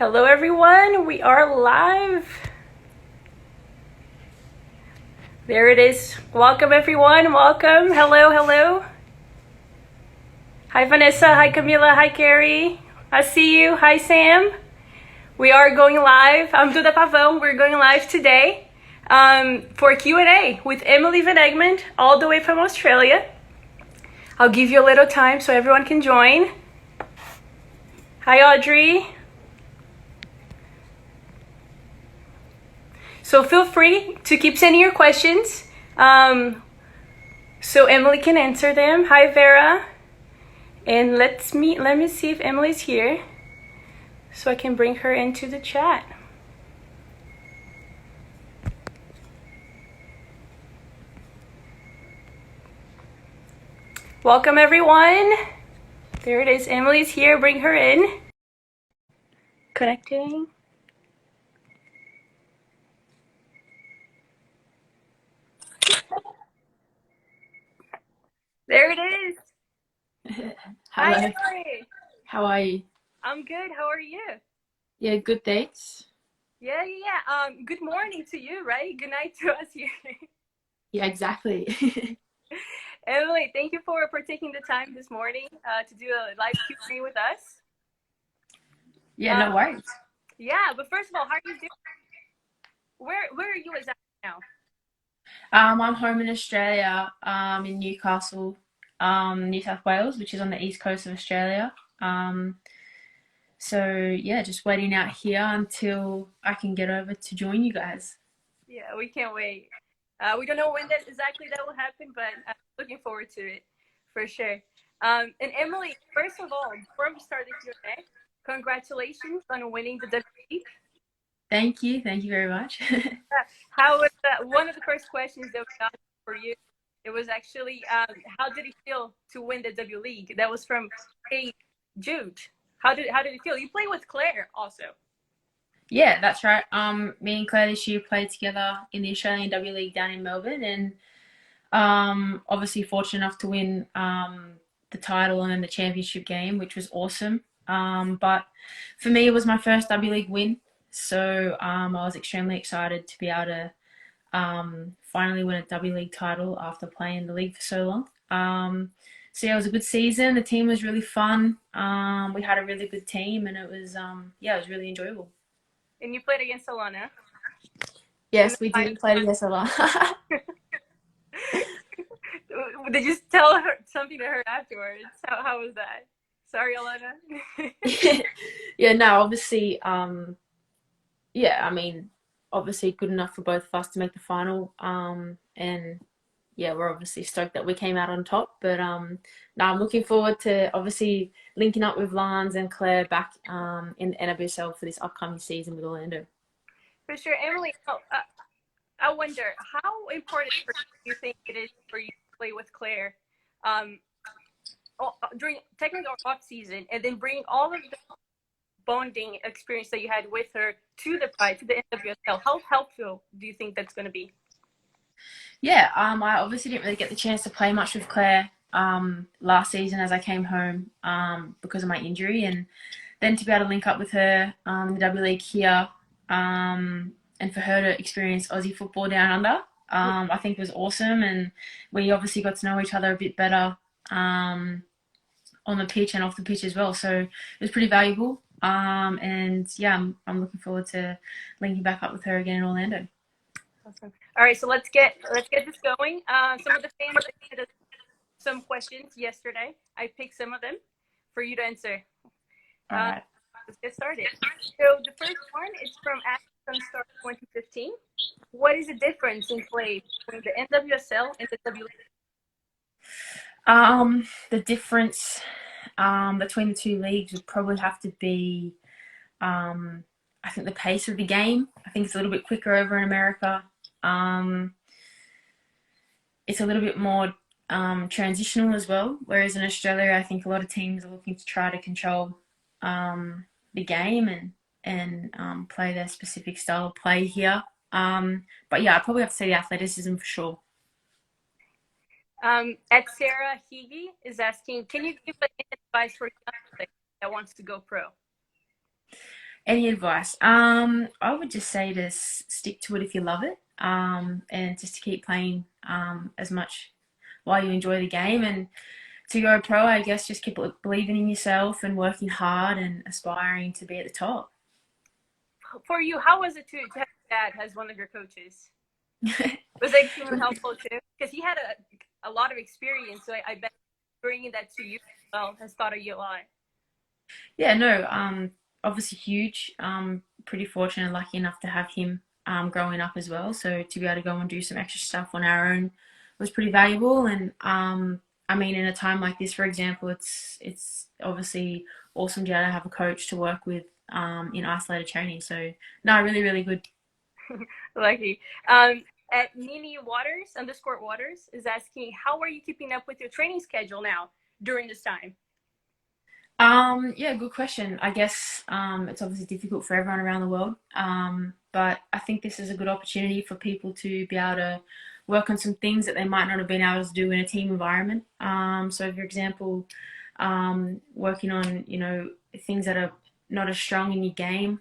Hello, everyone. We are live. There it is. Welcome, everyone. Welcome. Hello, hello. Hi, Vanessa. Hi, Camila. Hi, Carrie. I see you. Hi, Sam. We are going live. I'm Duda Pavão. We're going live today for Q&A with Emily Van Egmond, all the way from Australia. I'll give you a little time so everyone can join. Hi, Audrey. So feel free to keep sending your questions so Emily can answer them. Hi, Vera. And let me see if Emily's here so I can bring her into the chat. Welcome, everyone. There it is. Emily's here. Bring her in. Connecting. There it is. Hi, Hello. Emily. How are you? I'm good. How are you? Yeah, good thanks. Yeah. Good morning to you, right? Good night to us here. Yeah, exactly. Emily, thank you for taking the time this morning to do a live Q&A with us. Yeah, no worries. Yeah, but first of all, how are you doing? Where are you exactly now? I'm home in Australia, in Newcastle, New South Wales, which is on the east coast of Australia. So yeah, just waiting out here until I can get over to join you guys. Yeah, we can't wait. We don't know when that will happen, but I'm looking forward to it for sure. And Emily, first of all, before we start the Q&A, congratulations on winning the WE. Thank you very much. How was one of the first questions that we got for you? It was actually, how did it feel to win the W League? That was from Hey Jude. How did it feel? You play with Claire also. Yeah, that's right. Me and Claire this year played together in the Australian W League down in Melbourne, and obviously fortunate enough to win the title and then the championship game, which was awesome. But for me, it was my first W League win, so I was extremely excited to be able to finally win a W League title after playing the league for so long. So yeah, it was a good season. The team was really fun. We had a really good team, and it was it was really enjoyable. And you played against Alana in the Yes, we final. did play against a lot. Did you tell her something to her afterwards? How was that? Sorry, Alana. Yeah, no, obviously, yeah, I mean, obviously good enough for both of us to make the final. And yeah, we're obviously stoked that we came out on top. But now I'm looking forward to obviously linking up with Lance and Claire back in the NWSL for this upcoming season with Orlando. For sure, Emily. I wonder how important for you think it is for you to play with Claire um, during technically off season, and then bring all of the bonding experience that you had with her to the pride to the NWSL. How helpful do you think that's going to be? Yeah, I obviously didn't really get the chance to play much with Claire last season as I came home because of my injury, and then to be able to link up with her in the W League here, and for her to experience Aussie football down under, I think was awesome. And we obviously got to know each other a bit better on the pitch and off the pitch as well. So it was pretty valuable. And yeah, I'm looking forward to linking back up with her again in Orlando. Awesome. All right, so let's get this going. Some of the fans had some questions yesterday. I picked some of them for you to answer. All right. Let's get started. So the first one is from Sunstar 2015. What is the difference in play between the NWSL and the W? The difference between the two leagues would probably have to be, I think, the pace of the game. I think it's a little bit quicker over in America. Um, it's a little bit more transitional as well. Whereas in Australia, I think a lot of teams are looking to try to control the game and play their specific style of play here. But yeah, I probably have to say the athleticism for sure. At Sarah Heege is asking, can you give advice for a young player that wants to go pro? Any advice? I would just say to stick to it if you love it, and just to keep playing as much while you enjoy the game, and to go pro, I guess just keep believing in yourself and working hard and aspiring to be at the top. For you, how was it to have your dad as one of your coaches? Was it extremely helpful too? Because he had a lot of experience, so I bet bringing that to you as well has taught you a lot. Yeah, no, obviously huge. Pretty fortunate and lucky enough to have him growing up as well. So to be able to go and do some extra stuff on our own was pretty valuable. And I mean, in a time like this, for example, it's obviously awesome to be able to have a coach to work with in isolated training. So no, really, really good. Lucky. At Nini Waters underscore Waters is asking, how are you keeping up with your training schedule now during this time? Yeah, good question. I guess it's obviously difficult for everyone around the world, but I think this is a good opportunity for people to be able to work on some things that they might not have been able to do in a team environment. So, for example, working on things that are not as strong in your game,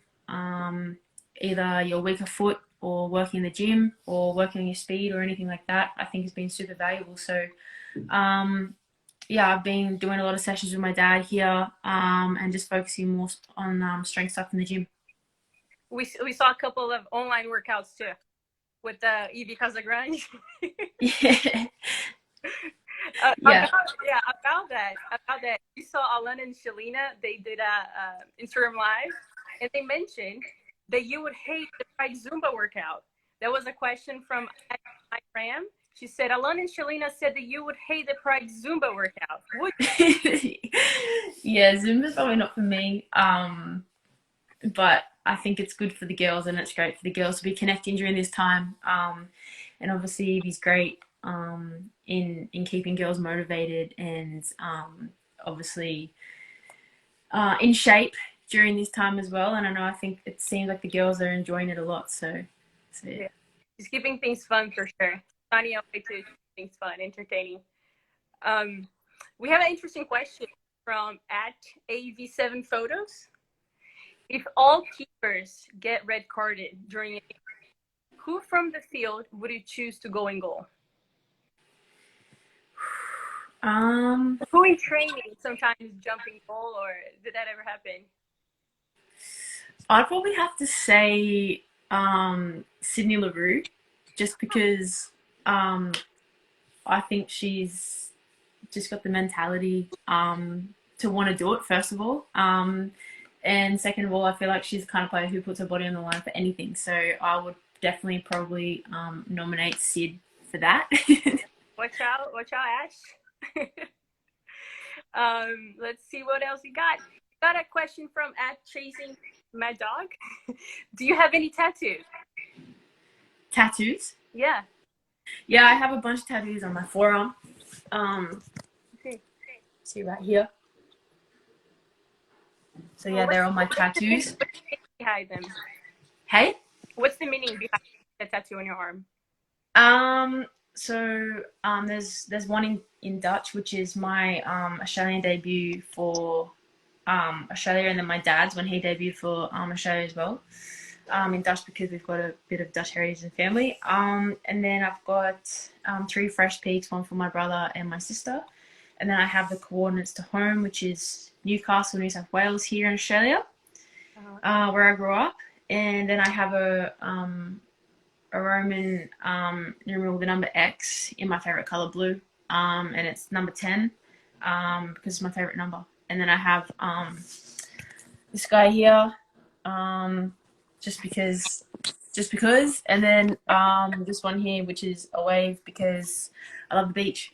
either your weaker foot or working in the gym or working on your speed or anything like that. I think has been super valuable. So. Um, yeah, I've been doing a lot of sessions with my dad here, and just focusing more on strength stuff in the gym. We saw a couple of online workouts too with the Evie Casagrande. Yeah, yeah. About that. You saw Alan and Shalina. They did a Instagram live, and they mentioned that you would hate the Pride Zumba workout. That was a question from Ram. She said, Alan and Shalina said that you would hate the Pride Zumba workout. Would Yeah, Zumba's probably not for me. But I think it's good for the girls and it's great for the girls to be connecting during this time. And obviously he's great in keeping girls motivated and obviously in shape during this time as well. And I think it seems like the girls are enjoying it a lot. So yeah. yeah. She's keeping things fun for sure. Finding a way to keep things fun, entertaining. We have an interesting question from at AV7 Photos. If all keepers get red carded during a game, who from the field would you choose to go in goal? Who in training sometimes jumping goal, or did that ever happen? I'd probably have to say Sydney LaRue, just because I think she's just got the mentality to want to do it, first of all. And second of all, I feel like she's the kind of player who puts her body on the line for anything. So I would definitely probably nominate Sid for that. Watch out, Ash. Let's see what else you got. Got a question from at Chasing Mad Dog. Do you have any tattoos? Tattoos? Yeah. Yeah, I have a bunch of tattoos on my forearm. Okay. See right here. So yeah, they're all my tattoos. Behind them. Hey? What's the meaning behind the tattoo on your arm? There's one in Dutch, which is my Australian debut for Australia, and then my dad's when he debuted for Australia as well. In Dutch because we've got a bit of Dutch heritage in the family. And then I've got 3 fresh peaks, one for my brother and my sister. And then I have the coordinates to home, which is Newcastle, New South Wales here in Australia, where I grew up. And then I have a Roman numeral, the number X, in my favorite color, blue, and it's number 10 because it's my favorite number. And then I have this guy here, just because, and then this one here, which is a wave because I love the beach.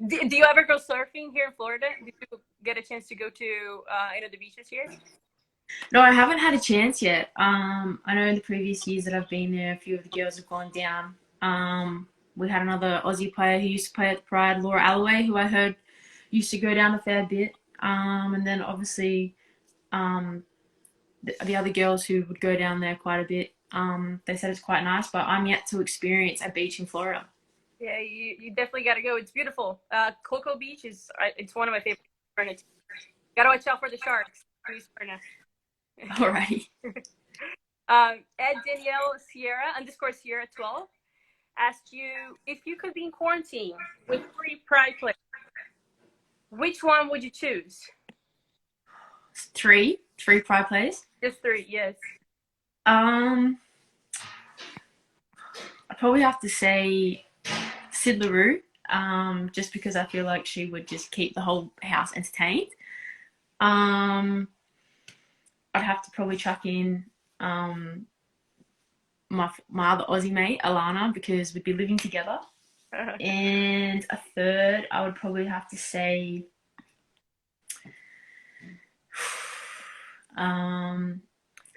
Do you ever go surfing here in Florida? Did you get a chance to go to any of the beaches here? No, I haven't had a chance yet. I know in the previous years that I've been there, a few of the girls have gone down. We had another Aussie player who used to play at the Pride, Laura Alloway, who I heard used to go down a fair bit. And then obviously the other girls who would go down there quite a bit. They said it's quite nice, but I'm yet to experience a beach in Florida. Yeah, you definitely got to go. It's beautiful. Cocoa Beach it's one of my favorite. Got to watch out for the sharks. Alrighty. Ed Danielle Sierra underscore Sierra 12 asked you if you could be in quarantine with three pride players, which one would you choose? Three pride players. Just three, yes. I'd probably have to say Sid LaRue, just because I feel like she would just keep the whole house entertained. Um, I'd have to probably chuck in my other Aussie mate, Alana, because we'd be living together. And a third, I would probably have to say,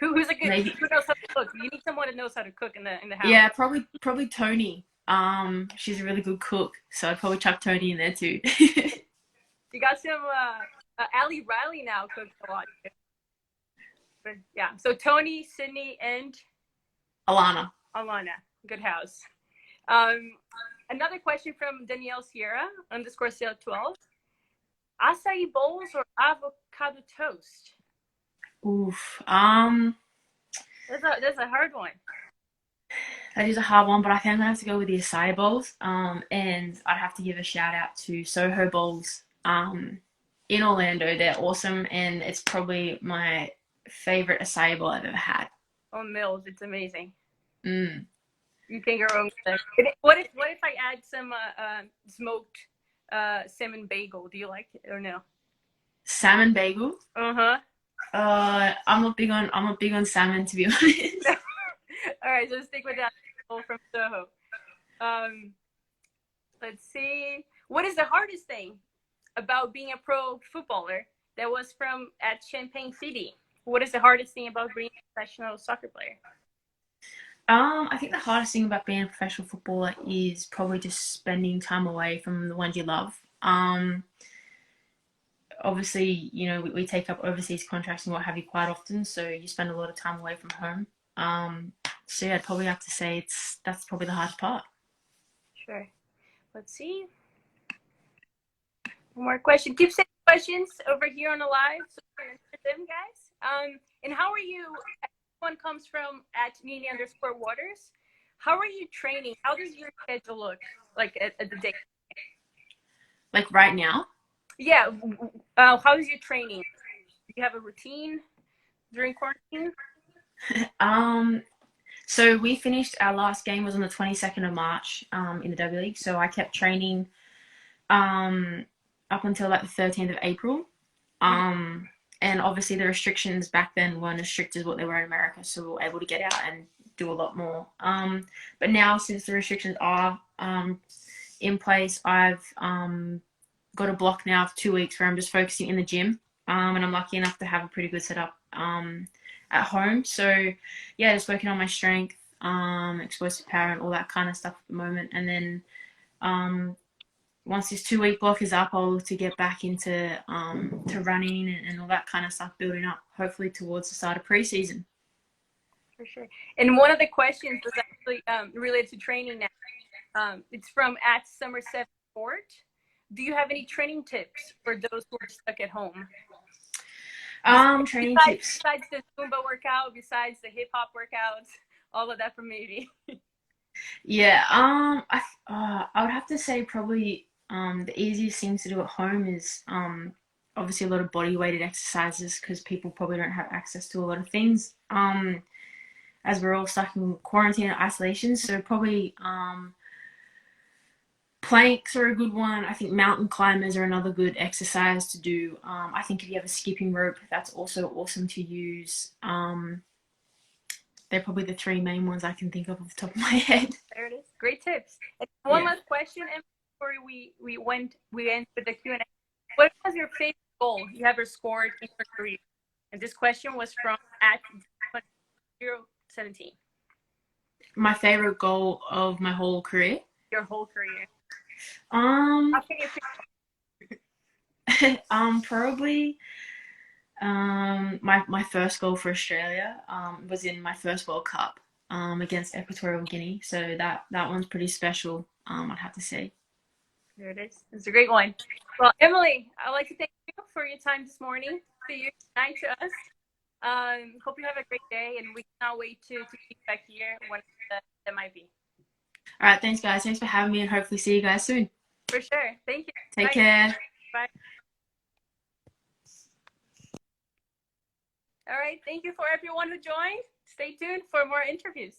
Who's a good? maybe, Who knows how to cook? You need someone that knows how to cook in the house. yeah, probably Tony. She's a really good cook, so I'd probably chuck Tony in there too. You got some Ali Riley now cooks a lot. But yeah, so Tony, Sydney, and Alana. Good house. Another question from Danielle Sierra underscore Sierra 12. Acai bowls or avocado toast? Oof. That's a hard one. That is a hard one, but I think I'm gonna have to go with the acai bowls. And I'd have to give a shout out to Soho Bowls. In Orlando, they're awesome, and it's probably my favorite acai bowl I've ever had. On Mills, it's amazing. Mm. You can go wrong with that. What if I add some smoked salmon bagel? Do you like it or no? Salmon bagel. Uh-huh. I'm not big on salmon, to be honest. All right, so stick with that from Soho. Let's see. What is the hardest thing about being a pro footballer that was from at Champaign City? What is the hardest thing about being a professional soccer player? I think the hardest thing about being a professional footballer is probably just spending time away from the ones you love. Obviously, we take up overseas contracts and what have you quite often, so you spend a lot of time away from home. So yeah, I'd probably have to say that's probably the hardest part. Sure. Let's see. One more question. Keep sending questions over here on the live, so we can answer them, guys. And how are you? One comes from at Nini_Waters. How are you training? How does your schedule look like at the day? Like right now? Yeah. How is your training? Do you have a routine during quarantine? So we finished, our last game was on the 22nd of March in the W League. So I kept training up until like the 13th of April. And obviously the restrictions back then weren't as strict as what they were in America. So we were able to get out and do a lot more. But now, since the restrictions are in place, I've got a block now of 2 weeks where I'm just focusing in the gym. And I'm lucky enough to have a pretty good setup at home. So yeah, just working on my strength, explosive power and all that kind of stuff at the moment. And then once this 2 week block is up, I'll look to get back into to running and all that kind of stuff, building up hopefully towards the start of preseason. For sure. And one of the questions was actually related to training now. It's from at Somerset Sport. Do you have any training tips for those who are stuck at home? Training tips. Besides the Zumba workout, besides the hip hop workouts, all of that from maybe. Yeah, I would have to say probably the easiest things to do at home is obviously a lot of body weighted exercises, because people probably don't have access to a lot of things as we're all stuck in quarantine and isolation. So probably planks are a good one. I think mountain climbers are another good exercise to do. I think if you have a skipping rope, that's also awesome to use. They're probably the three main ones I can think of off the top of my head. There it is. Great tips. And one last question, and before we end with the Q&A. What was your favorite goal you ever scored in your career? And this question was from at 017. My favorite goal of my whole career? Your whole career. How can you pick? Probably my first goal for Australia was in my first World Cup against Equatorial Guinea. So that one's pretty special, I'd have to say. There it is. It's a great one. Well, Emily, I'd like to thank you for your time this morning. To you, tonight to us. Hope you have a great day, and we cannot wait to be back here when that might be. All right, thanks, guys. Thanks for having me, and hopefully see you guys soon. For sure. Thank you. Take Bye. care. Bye. All right. Thank you for everyone who joined. Stay tuned for more interviews.